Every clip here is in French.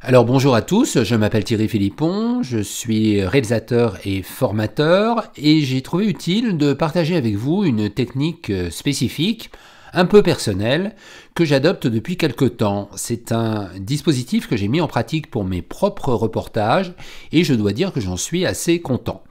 Alors bonjour à tous, je m'appelle Thierry Philippon, je suis réalisateur et formateur et j'ai trouvé utile de partager avec vous une technique spécifique, un peu personnelle, que j'adopte depuis quelque temps. C'est un dispositif que j'ai mis en pratique pour mes propres reportages et je dois dire que j'en suis assez content.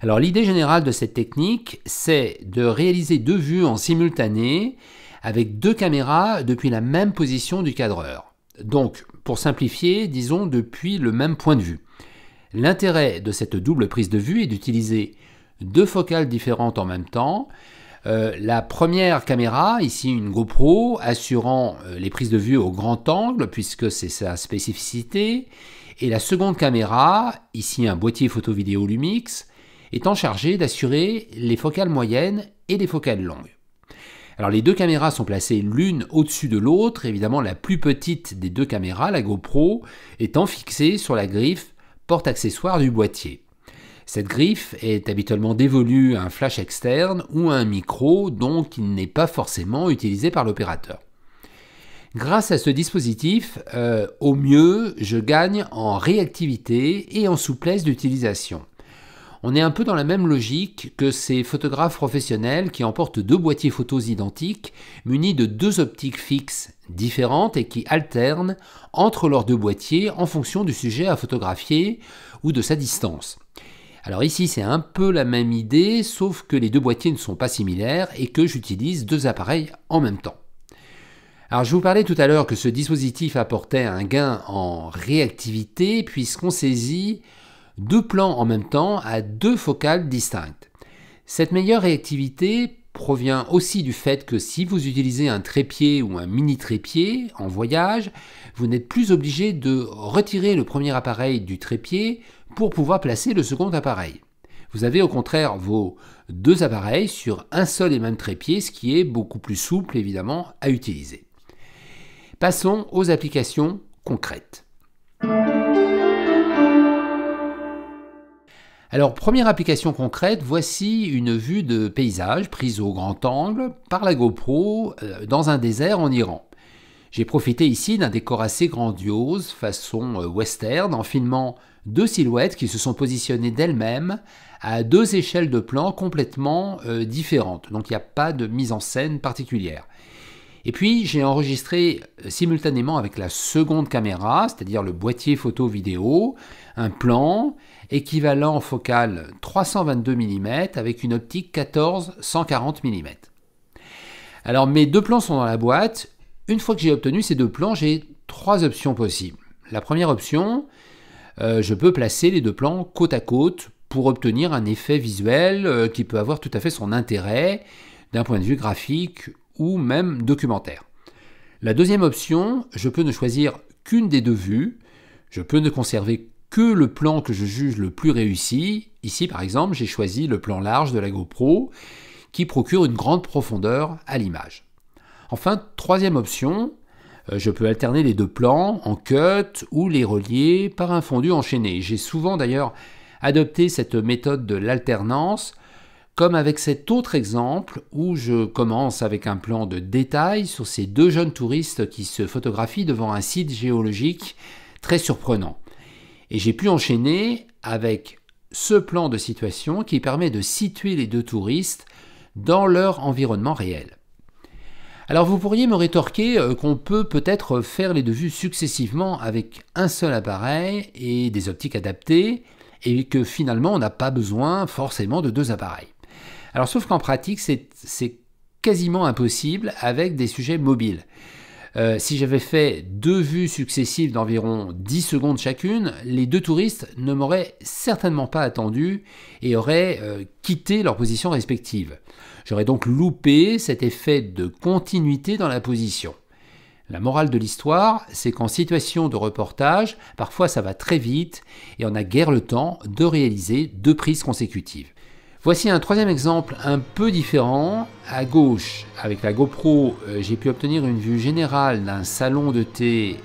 Alors l'idée générale de cette technique, c'est de réaliser deux vues en simultané avec deux caméras depuis la même position du cadreur. Donc, pour simplifier, disons depuis le même point de vue. L'intérêt de cette double prise de vue est d'utiliser deux focales différentes en même temps. La première caméra, ici une GoPro, assurant les prises de vue au grand angle, puisque c'est sa spécificité. Et la seconde caméra, ici un boîtier photo-vidéo Lumix, étant chargé d'assurer les focales moyennes et les focales longues. Alors les deux caméras sont placées l'une au-dessus de l'autre, évidemment la plus petite des deux caméras, la GoPro, étant fixée sur la griffe porte-accessoire du boîtier. Cette griffe est habituellement dévolue à un flash externe ou à un micro, donc il n'est pas forcément utilisé par l'opérateur. Grâce à ce dispositif, au mieux, je gagne en réactivité et en souplesse d'utilisation. On est un peu dans la même logique que ces photographes professionnels qui emportent deux boîtiers photos identiques munis de deux optiques fixes différentes et qui alternent entre leurs deux boîtiers en fonction du sujet à photographier ou de sa distance. Alors ici c'est un peu la même idée sauf que les deux boîtiers ne sont pas similaires et que j'utilise deux appareils en même temps. Alors je vous parlais tout à l'heure que ce dispositif apportait un gain en réactivité puisqu'on saisit deux plans en même temps à deux focales distinctes. Cette meilleure réactivité provient aussi du fait que si vous utilisez un trépied ou un mini trépied en voyage, vous n'êtes plus obligé de retirer le premier appareil du trépied pour pouvoir placer le second appareil. Vous avez au contraire vos deux appareils sur un seul et même trépied, ce qui est beaucoup plus souple évidemment à utiliser. Passons aux applications concrètes. Alors, première application concrète, voici une vue de paysage prise au grand angle par la GoPro dans un désert en Iran. J'ai profité ici d'un décor assez grandiose, façon western, en filmant deux silhouettes qui se sont positionnées d'elles-mêmes à deux échelles de plan complètement différentes. Donc, il n'y a pas de mise en scène particulière. Et puis, j'ai enregistré simultanément avec la seconde caméra, c'est-à-dire le boîtier photo-vidéo, un plan équivalent en focale 322 mm avec une optique 14-140 mm. Alors, mes deux plans sont dans la boîte. Une fois que j'ai obtenu ces deux plans, j'ai trois options possibles. La première option, je peux placer les deux plans côte à côte pour obtenir un effet visuel qui peut avoir tout à fait son intérêt d'un point de vue graphique ou même documentaire. La deuxième option, je peux ne choisir qu'une des deux vues, je peux ne conserver que le plan que je juge le plus réussi. Ici par exemple, j'ai choisi le plan large de la GoPro qui procure une grande profondeur à l'image. Enfin, troisième option, je peux alterner les deux plans en cut ou les relier par un fondu enchaîné. J'ai souvent d'ailleurs adopté cette méthode de l'alternance, comme avec cet autre exemple où je commence avec un plan de détail sur ces deux jeunes touristes qui se photographient devant un site géologique très surprenant. Et j'ai pu enchaîner avec ce plan de situation qui permet de situer les deux touristes dans leur environnement réel. Alors vous pourriez me rétorquer qu'on peut peut-être faire les deux vues successivement avec un seul appareil et des optiques adaptées et que finalement on n'a pas besoin forcément de deux appareils. Alors sauf qu'en pratique c'est quasiment impossible avec des sujets mobiles. Si j'avais fait deux vues successives d'environ 10 secondes chacune, les deux touristes ne m'auraient certainement pas attendu et auraient quitté leur position respective. J'aurais donc loupé cet effet de continuité dans la position. La morale de l'histoire, c'est qu'en situation de reportage, parfois ça va très vite et on n'a guère le temps de réaliser deux prises consécutives. Voici un troisième exemple un peu différent. À gauche, avec la GoPro, j'ai pu obtenir une vue générale d'un salon de thé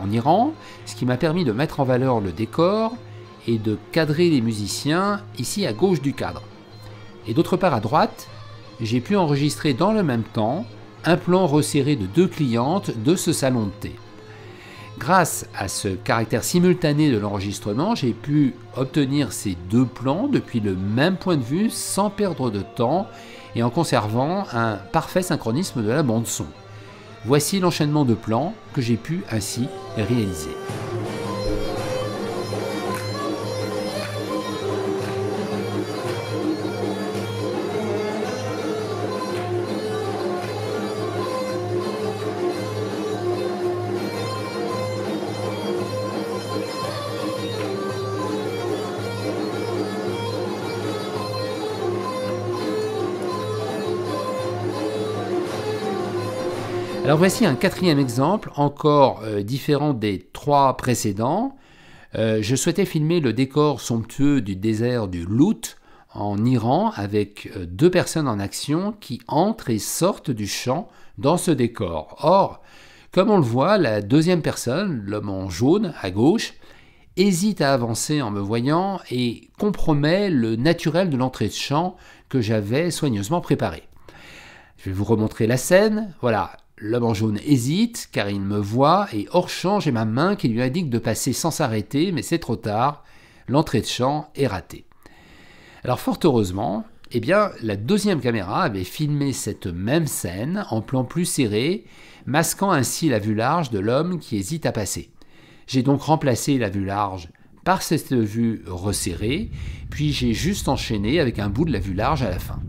en Iran, ce qui m'a permis de mettre en valeur le décor et de cadrer les musiciens ici à gauche du cadre. Et d'autre part à droite, j'ai pu enregistrer dans le même temps un plan resserré de deux clientes de ce salon de thé. Grâce à ce caractère simultané de l'enregistrement, j'ai pu obtenir ces deux plans depuis le même point de vue sans perdre de temps et en conservant un parfait synchronisme de la bande son. Voici l'enchaînement de plans que j'ai pu ainsi réaliser. Alors voici un quatrième exemple, encore différent des trois précédents. Je souhaitais filmer le décor somptueux du désert du Lut en Iran avec deux personnes en action qui entrent et sortent du champ dans ce décor. Or, comme on le voit, la deuxième personne, l'homme en jaune à gauche, hésite à avancer en me voyant et compromet le naturel de l'entrée de champ que j'avais soigneusement préparé. Je vais vous remontrer la scène. Voilà. L'homme en jaune hésite car il me voit et hors champ j'ai ma main qui lui indique de passer sans s'arrêter, mais c'est trop tard, l'entrée de champ est ratée. Alors fort heureusement, la deuxième caméra avait filmé cette même scène en plan plus serré, masquant ainsi la vue large de l'homme qui hésite à passer. J'ai donc remplacé la vue large par cette vue resserrée, puis j'ai juste enchaîné avec un bout de la vue large à la fin.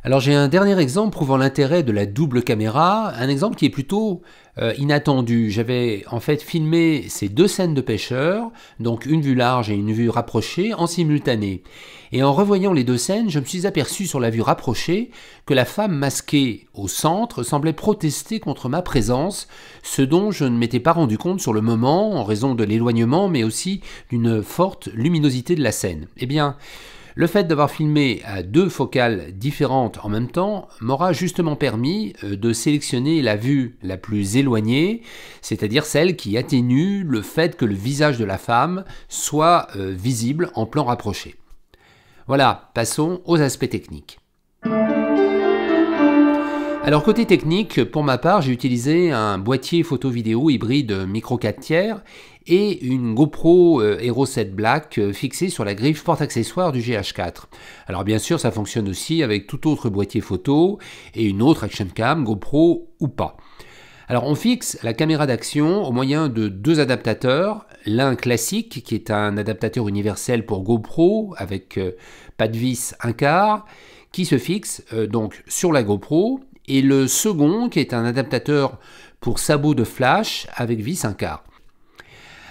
Alors j'ai un dernier exemple prouvant l'intérêt de la double caméra, un exemple qui est plutôt inattendu. J'avais en fait filmé ces deux scènes de pêcheurs, donc une vue large et une vue rapprochée, en simultané. Et en revoyant les deux scènes, je me suis aperçu sur la vue rapprochée que la femme masquée au centre semblait protester contre ma présence, ce dont je ne m'étais pas rendu compte sur le moment en raison de l'éloignement, mais aussi d'une forte luminosité de la scène. Le fait d'avoir filmé à deux focales différentes en même temps m'aura justement permis de sélectionner la vue la plus éloignée, c'est-à-dire celle qui atténue le fait que le visage de la femme soit visible en plan rapproché. Voilà, passons aux aspects techniques. Alors côté technique, pour ma part, j'ai utilisé un boîtier photo-vidéo hybride micro 4 tiers et une GoPro Hero 7 Black fixée sur la griffe porte-accessoires du GH4. Alors bien sûr, ça fonctionne aussi avec tout autre boîtier photo et une autre action cam, GoPro ou pas. Alors on fixe la caméra d'action au moyen de deux adaptateurs, l'un classique qui est un adaptateur universel pour GoPro avec pas de vis 1/4 qui se fixe donc sur la GoPro, et le second qui est un adaptateur pour sabot de flash avec vis 1/4.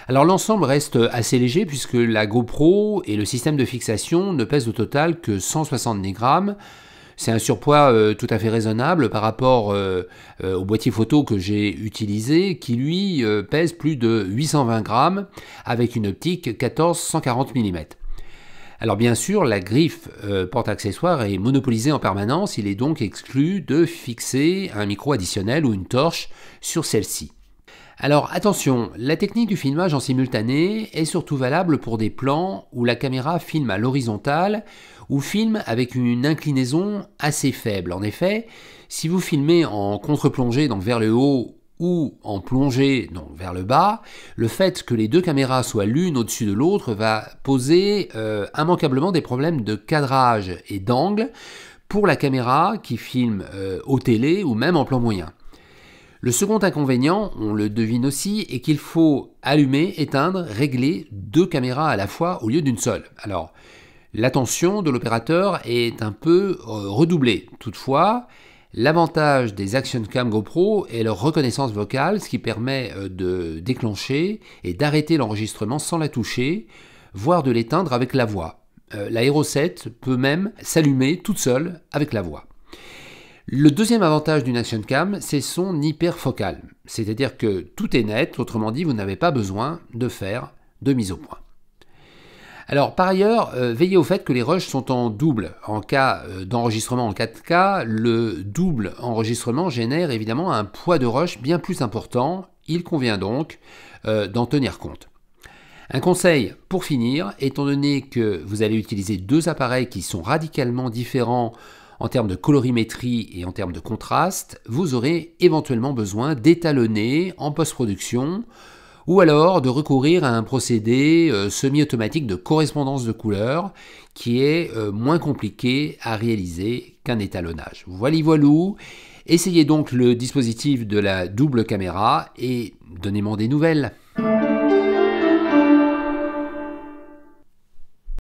Alors l'ensemble reste assez léger puisque la GoPro et le système de fixation ne pèsent au total que 170 grammes. C'est un surpoids tout à fait raisonnable par rapport au boîtier photo que j'ai utilisé qui lui pèse plus de 820 grammes avec une optique 14-140 mm. Alors bien sûr, la griffe porte-accessoire est monopolisée en permanence, il est donc exclu de fixer un micro additionnel ou une torche sur celle-ci. Alors attention, la technique du filmage en simultané est surtout valable pour des plans où la caméra filme à l'horizontale ou filme avec une inclinaison assez faible. En effet, si vous filmez en contre-plongée, donc vers le haut, ou en plongée, donc vers le bas, le fait que les deux caméras soient l'une au-dessus de l'autre va poser immanquablement des problèmes de cadrage et d'angle pour la caméra qui filme au télé ou même en plan moyen. Le second inconvénient, on le devine aussi, est qu'il faut allumer, éteindre, régler deux caméras à la fois au lieu d'une seule. Alors, l'attention de l'opérateur est un peu redoublée. Toutefois, l'avantage des Action Cam GoPro est leur reconnaissance vocale, ce qui permet de déclencher et d'arrêter l'enregistrement sans la toucher, voire de l'éteindre avec la voix. La Hero 7 peut même s'allumer toute seule avec la voix. Le deuxième avantage d'une Action Cam, c'est son hyperfocale, c'est-à-dire que tout est net, autrement dit, vous n'avez pas besoin de faire de mise au point. Alors par ailleurs, veillez au fait que les rushs sont en double. En cas d'enregistrement en 4K, le double enregistrement génère évidemment un poids de rush bien plus important, il convient donc d'en tenir compte. Un conseil pour finir, étant donné que vous allez utiliser deux appareils qui sont radicalement différents En termes de colorimétrie et en termes de contraste, vous aurez éventuellement besoin d'étalonner en post-production ou alors de recourir à un procédé semi-automatique de correspondance de couleurs qui est moins compliqué à réaliser qu'un étalonnage. Voilou, essayez donc le dispositif de la double caméra et donnez-moi des nouvelles.